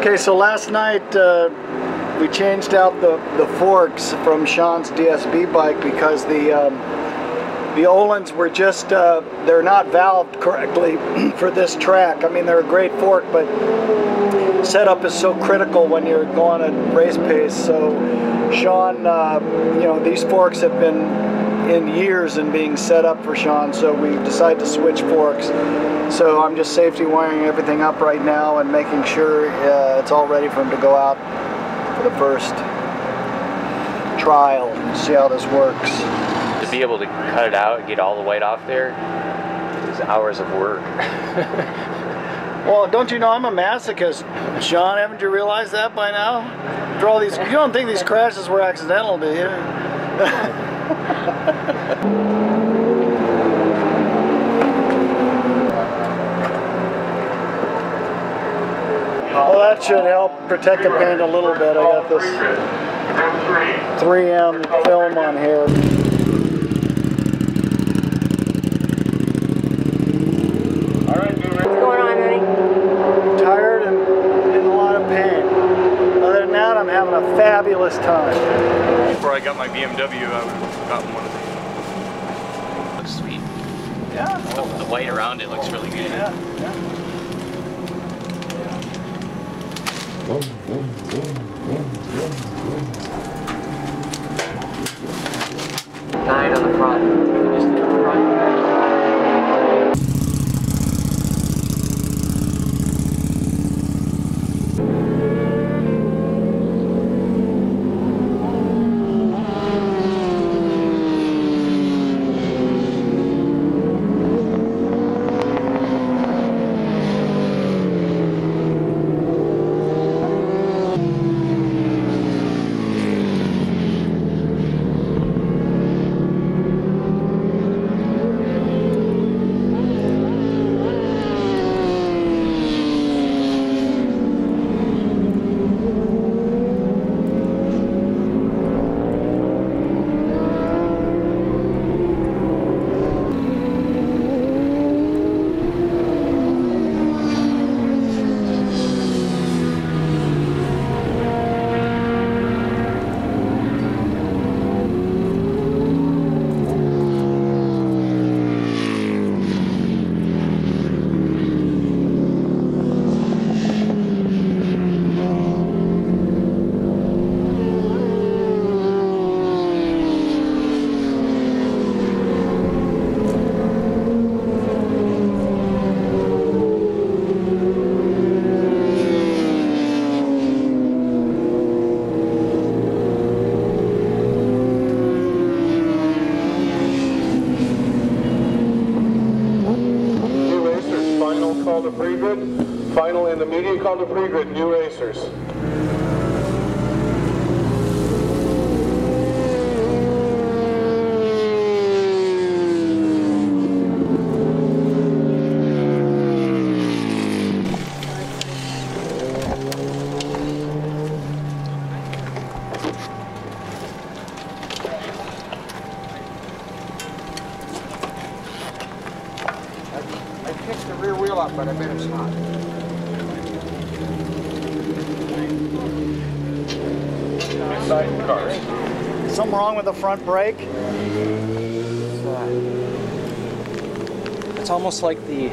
Okay, so last night we changed out the forks from Sean's DSB bike because the Öhlins were just, they're not valved correctly for this track. I mean, they're a great fork, but setup is so critical when you're going at race pace. So Sean, you know, these forks have been in years and being set up for Sean, so we decided to switch forks. So I'm just safety wiring everything up right now and making sure it's all ready for him to go out for the first trial and see how this works. To be able to cut it out and get all the white off there is hours of work. Well, don't you know I'm a masochist, Sean? Haven't you realized that by now? After all these, you don't think these crashes were accidental, do you? Well, that should help protect the paint a little bit. I got this 3M film on here. What's going on, honey? Tired and in a lot of pain. Other than that, I'm having a fabulous time. Before I got my BMW, I would have gotten one of these. Looks sweet. Yeah. The white around it looks really good. Yeah. Nine on the front. Just the front. Call to pre-grid. Final and immediate call to pre-grid. New racers. I picked the rear wheel up, but I bet it's not. Inside cars. Something wrong with the front brake? It's almost like the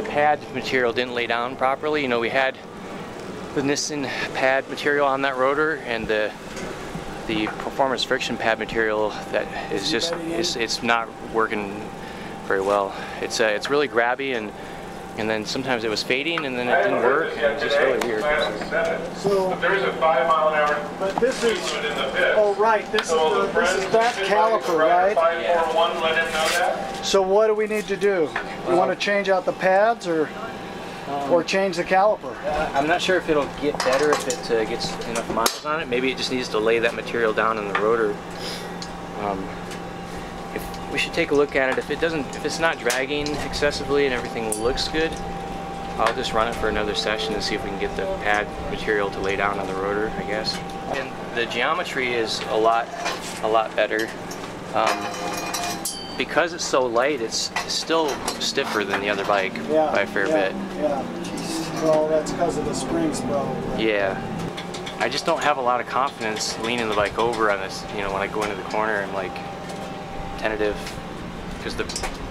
pad material didn't lay down properly. You know, we had the Nissan pad material on that rotor, and the performance friction pad material that is just it's not working very well. It's really grabby, and then sometimes it was fading, and then it didn't work, and it was just really weird. So there's a 5 mile an hour. But this is, oh right, this is that caliper, right? 541, let him know that. So what do we need to do? We want to change out the pads or change the caliper? I'm not sure if it'll get better if it gets enough miles on it. Maybe it just needs to lay that material down in the rotor. We should take a look at it. If it's not dragging excessively and everything looks good, I'll just run it for another session and see if we can get the pad material to lay down on the rotor, I guess. And the geometry is a lot better. Because it's so light, it's still stiffer than the other bike by a fair bit. Yeah. Jeez. Well, that's because of the springs, probably. Yeah. I just don't have a lot of confidence leaning the bike over on this, you know, when I go into the corner. I'm like tentative because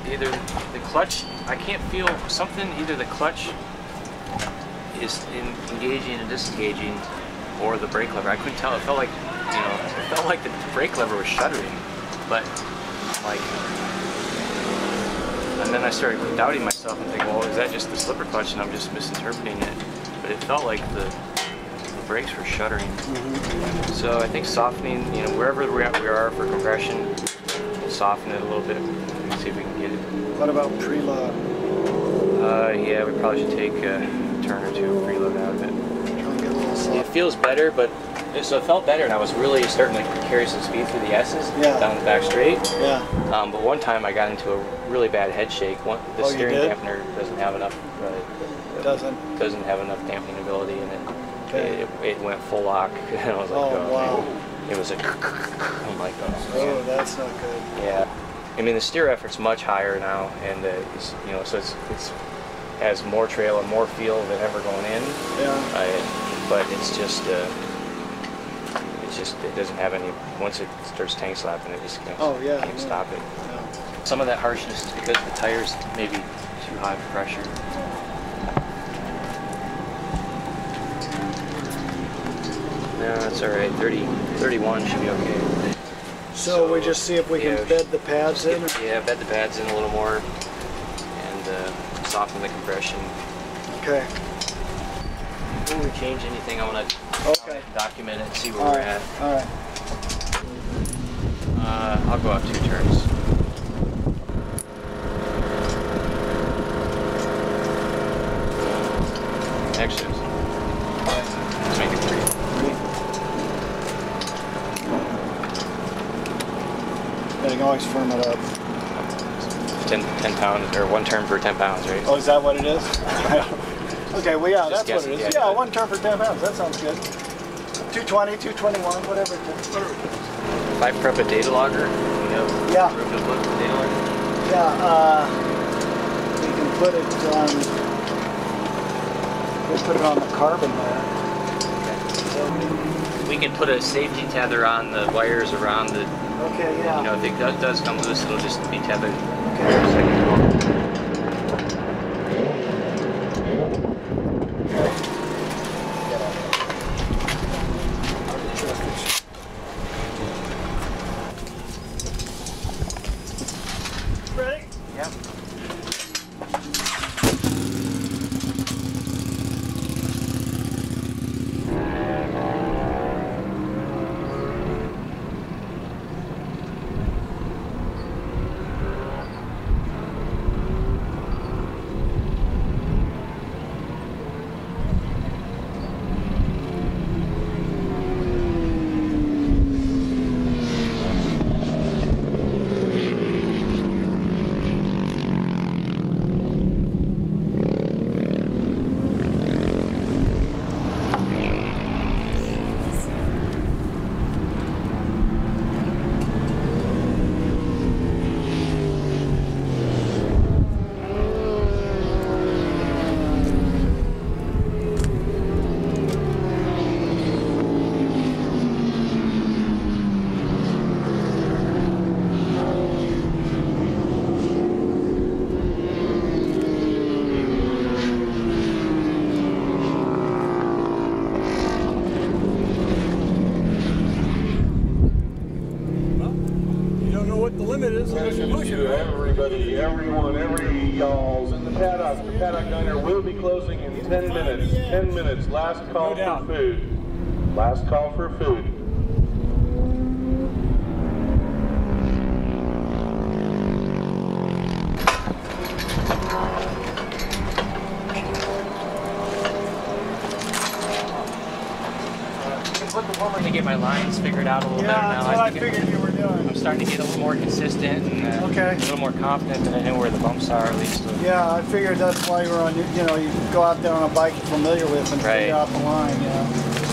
either the clutch, I can't feel something, either the clutch is engaging and disengaging or the brake lever. I couldn't tell. It felt like, you know, it felt like the brake lever was shuddering, but like, and then I started doubting myself and thinking, well, is that just the slipper clutch and I'm just misinterpreting it? But it felt like the brakes were shuddering. Mm-hmm. So I think softening, you know, wherever we are for compression, we'll soften it a little bit and see if we can get it. What about preload? Yeah, we probably should take a turn or two of preload out of it. Try and get a little soft. It feels better, but so it felt better, and I was really starting to carry some speed through the S's down the back straight. Yeah. But one time I got into a really bad head shake. The steering dampener doesn't have enough. Doesn't have enough dampening ability in it. Okay. It went full lock, and I was like, oh wow. It was like, I'm like, oh, that's not good. Yeah. I mean, the steer effort's much higher now, and it's, you know, so it's has more trail and more feel than ever going in. Yeah. But it's just it doesn't have any. Once it starts tank slapping, it just can't stop it. Yeah. Some of that harshness is because the tires may be too high for pressure. No, that's all right. 31 should be okay. So we just see if we can bed the pads in? Yeah, bed the pads in a little more and soften the compression. Okay. Before we change anything, I want to document it and see where we're at. All right. I'll go out 2 turns. Actually, let's make it 3. You can always firm it up. 10 pounds, or 1 turn for 10 pounds, right? Oh, is that what it is? Okay, well, yeah, that's what it is. Yeah, 1 turn for 10 pounds. That sounds good. 220, 221, whatever it is. If I prep a data logger, yeah. Room to put the data logger? Yeah, we can put it on. We'll put it on the carbon there. Okay. We can put a safety tether on the wires around the. Okay, yeah. You know, if it does come loose, it'll just be tethered. Okay. Ready? Yeah. Everybody, everyone, every y'all's in the paddock. The paddock diner will be closing in 10 minutes. 10 minutes. Last call for food. Last call for food. I'm going to get my lines figured out a little better now. That's what I figured you were doing. I'm starting to get a little more consistent and a little more confident that I know where the bumps are at least. Yeah, I figured that's why you were on. You know, you go out there on a bike you're familiar with and figure out the line. Yeah.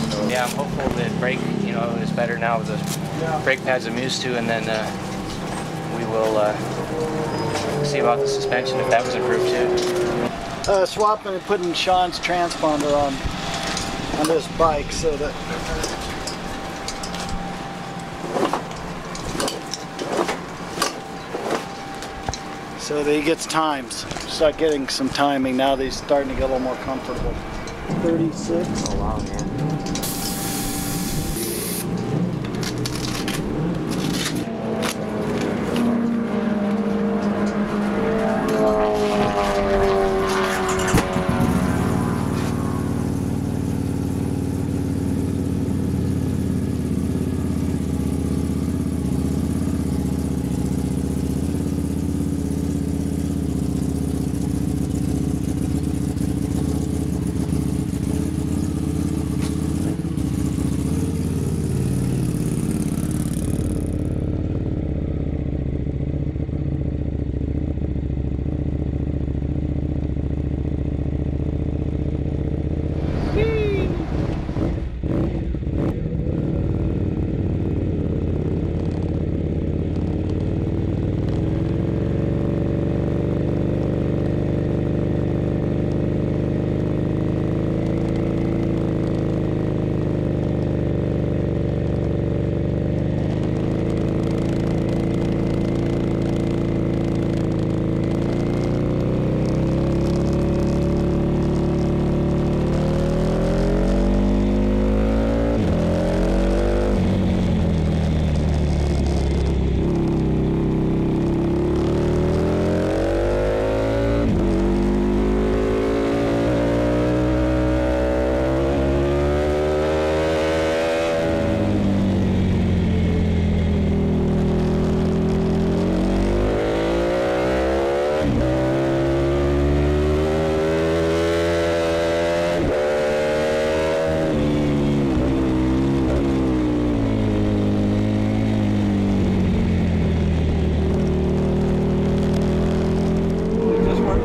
So, yeah, I'm hopeful that brake, you know, is better now with the brake pads I'm used to, and then we will see about the suspension if that was improved too. Swapping and putting Sean's transponder on this bike so that he gets times. Start getting some timing now that he's starting to get a little more comfortable. 36. Oh wow, man.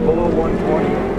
below 120.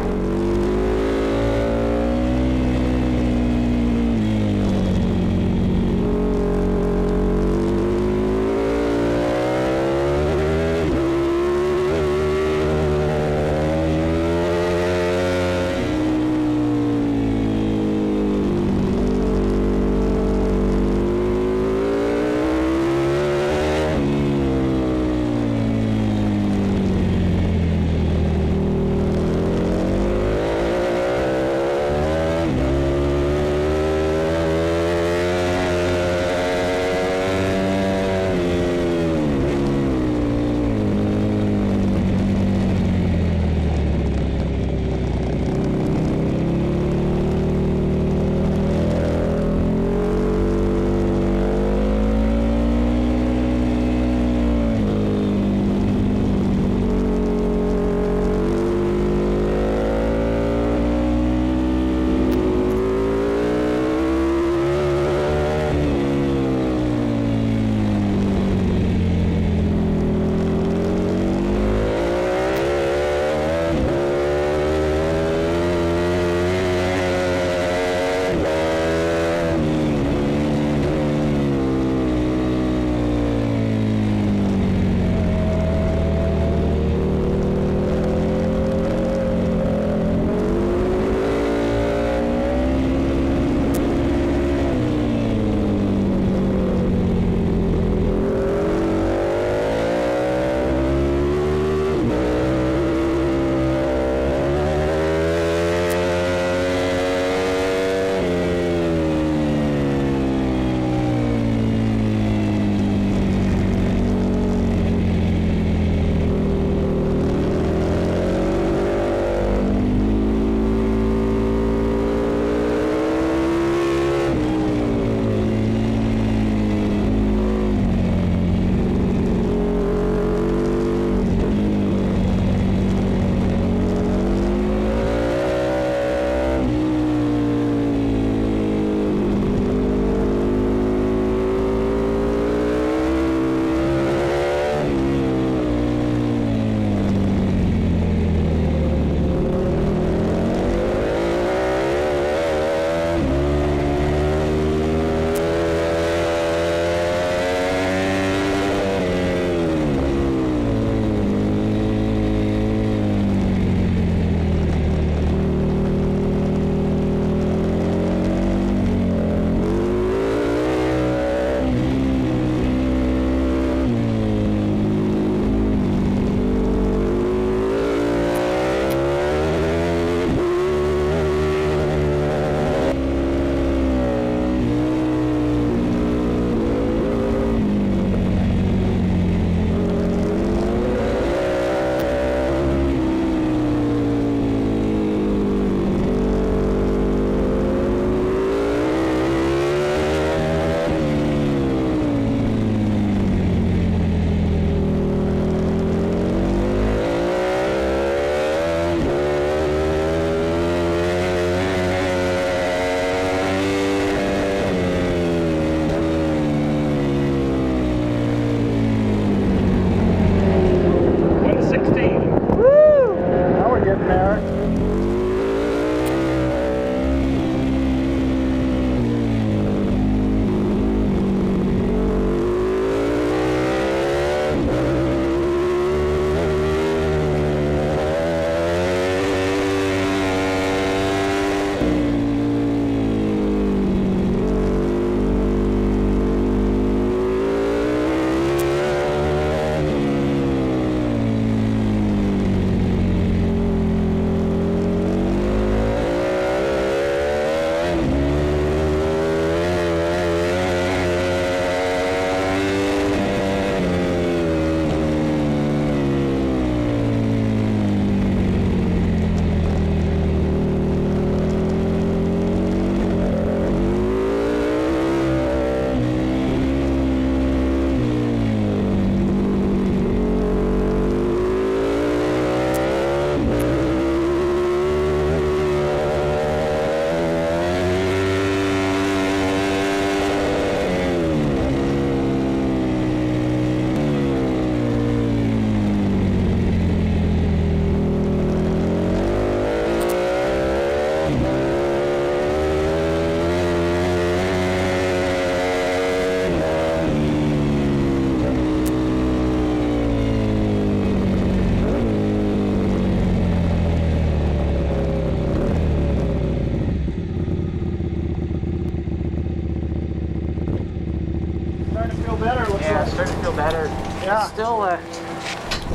Yeah. It's still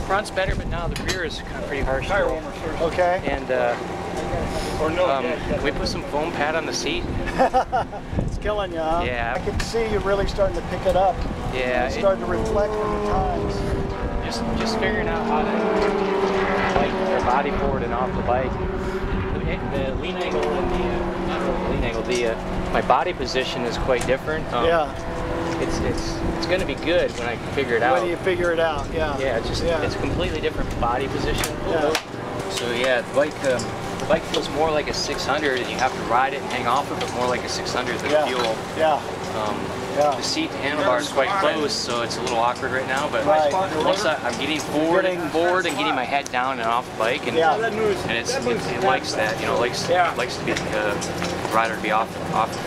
front's better, but now the rear is kind of pretty harsh. Okay. And we put some foam pad on the seat. It's killing you, huh? Yeah. I can see you really starting to pick it up. Yeah. It's starting to reflect on the times. Just figuring out how to like our body forward and off the bike. The lean angle and the not really lean angle. My body position is quite different. Yeah. It's going to be good when I figure it out. When you figure it out, yeah. Yeah, it's a completely different body position. Yeah. So yeah, the bike feels more like a 600, and you have to ride it and hang off of it more like a 600 than fuel. Yeah. The seat to handlebar is quite close, so it's a little awkward right now. But once I'm getting forward and getting my head down and off the bike, and it likes that, you know, likes to be rider to be off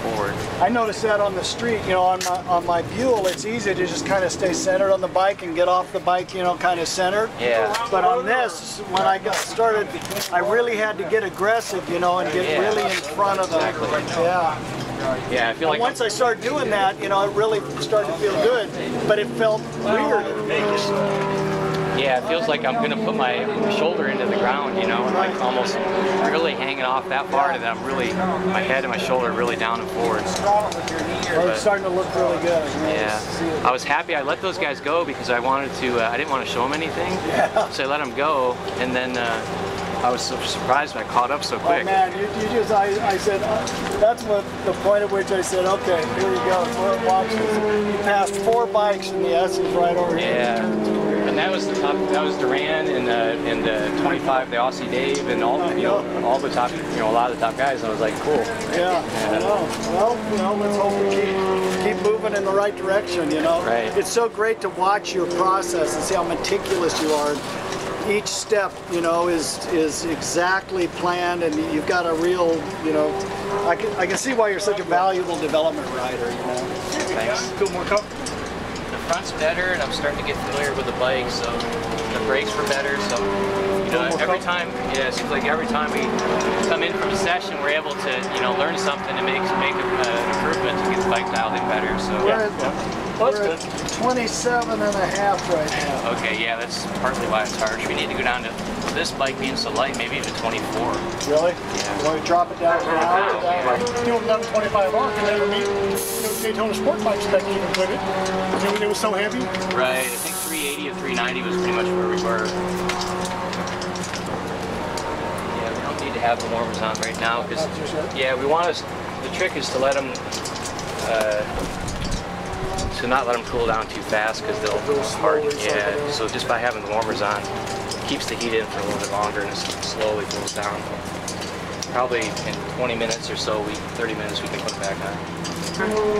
forward. I noticed that on the street, you know, on my Buell, it's easy to just kind of stay centered on the bike and get off the bike, you know, kind of centered. Yeah. But on this, when I got started, I really had to get aggressive, you know, and get really in front of them. Yeah. Yeah, I feel like once I started doing that, you know, it really started to feel good, but it felt weird. Yeah, it feels like I'm going to put my shoulder into the ground, you know, and like almost really hanging off that far, and I'm really, my head and my shoulder really down and forward. Well, it's starting to look really good. Yeah, I was happy I let those guys go because I wanted to, I didn't want to show them anything, so I let them go, and then I was so surprised when I caught up so quick. Oh man, I said, that's what the point at which I said, okay, here you go, watch this. You passed 4 bikes and the S is right over here. Yeah, and that was the top, that was Duran and the 25, the Aussie Dave, and all, you know, all the top, you know, a lot of the top guys. And I was like, cool. Yeah, I know. Well, you know, let's hope we keep moving in the right direction, you know. Right. It's so great to watch your process and see how meticulous you are. Each step, you know, is exactly planned, and you've got a real, you know, I can see why you're such a valuable development rider, you know. Thanks. Feel more comfortable. The front's better, and I'm starting to get familiar with the bike, so the brakes were better, so, you know, every time, it seems like every time we come in from a session, we're able to, you know, learn something and make an improvement to get the bike dialed in better, so. We're at 27 and a half right now. Okay, yeah, that's partly why it's harsh. We need to go down to, with this bike being so light, maybe even 24. Really? Yeah. You want to drop it down to an hour? You know, down to 25 off, and then meet Daytona Sport Bike spec even with it. You know, it was so heavy. Right, I think 380 or 390 was pretty much where we were. Yeah, we don't need to have the warmers on right now, because, yeah, we want to, the trick is to let them, to not let them cool down too fast, because they'll harden. Yeah, so just by having the warmers on, keeps the heat in for a little bit longer, and it slowly cools down. Probably in 20 minutes or so, 30 minutes, we can put it back on.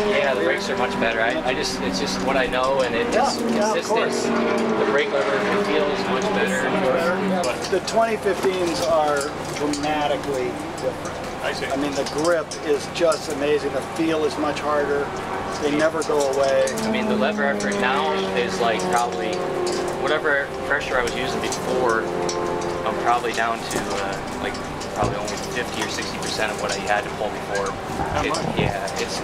Yeah, the brakes are much better. It's just what I know, and it's consistent. The brake lever feels much better. The 2015s are dramatically different. I mean, the grip is just amazing. The feel is much harder. They never go away. I mean, the lever effort now is like probably whatever pressure I was using before. I'm probably down to like probably only 50 or 60% of what I had to pull before.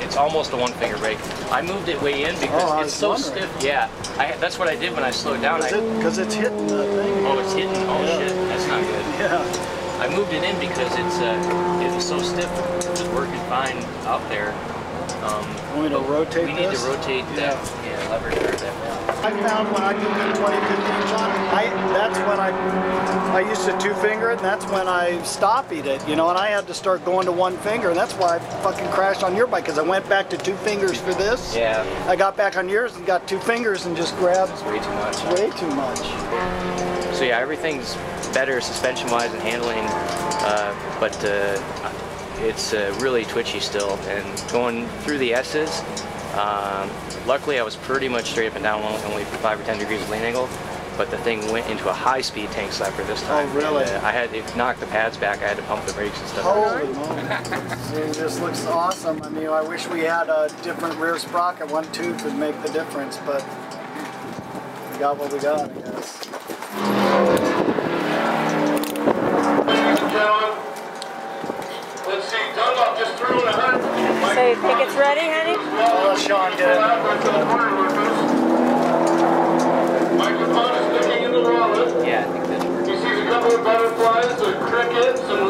It's almost a one-finger brake. I moved it way in because it's so stiff. Yeah, that's what I did when I slowed down. Because it's hitting the thing. Oh, it's hitting. Oh shit, that's not good. Yeah. I moved it in because it was so stiff. It was working fine out there. Want me to rotate We need to rotate that lever there. I found when I did the 2015 shot, that's when I used to 2-finger it, and that's when I stoppied it, you know, and I had to start going to 1 finger, and that's why I fucking crashed on your bike, because I went back to 2 fingers for this. Yeah. I got back on yours and got 2 fingers and just grabbed. It's way too much. Way too much. So yeah, everything's better suspension-wise and handling, but it's really twitchy still, and going through the S's, luckily I was pretty much straight up and down, only 5 or 10 degrees of lean angle, but the thing went into a high-speed tank slapper this time. Oh, really? And, I had to knock the pads back, I had to pump the brakes and stuff. Holy moly. This looks awesome. I mean, I wish we had a different rear sprocket. 1 tooth would make the difference, but we got what we got, I guess. Let's see, Dunlop just threw in 100. So you think it's ready, honey? I'll let Sean get it. Yeah, I think that's He sees a couple of butterflies, a cricket, some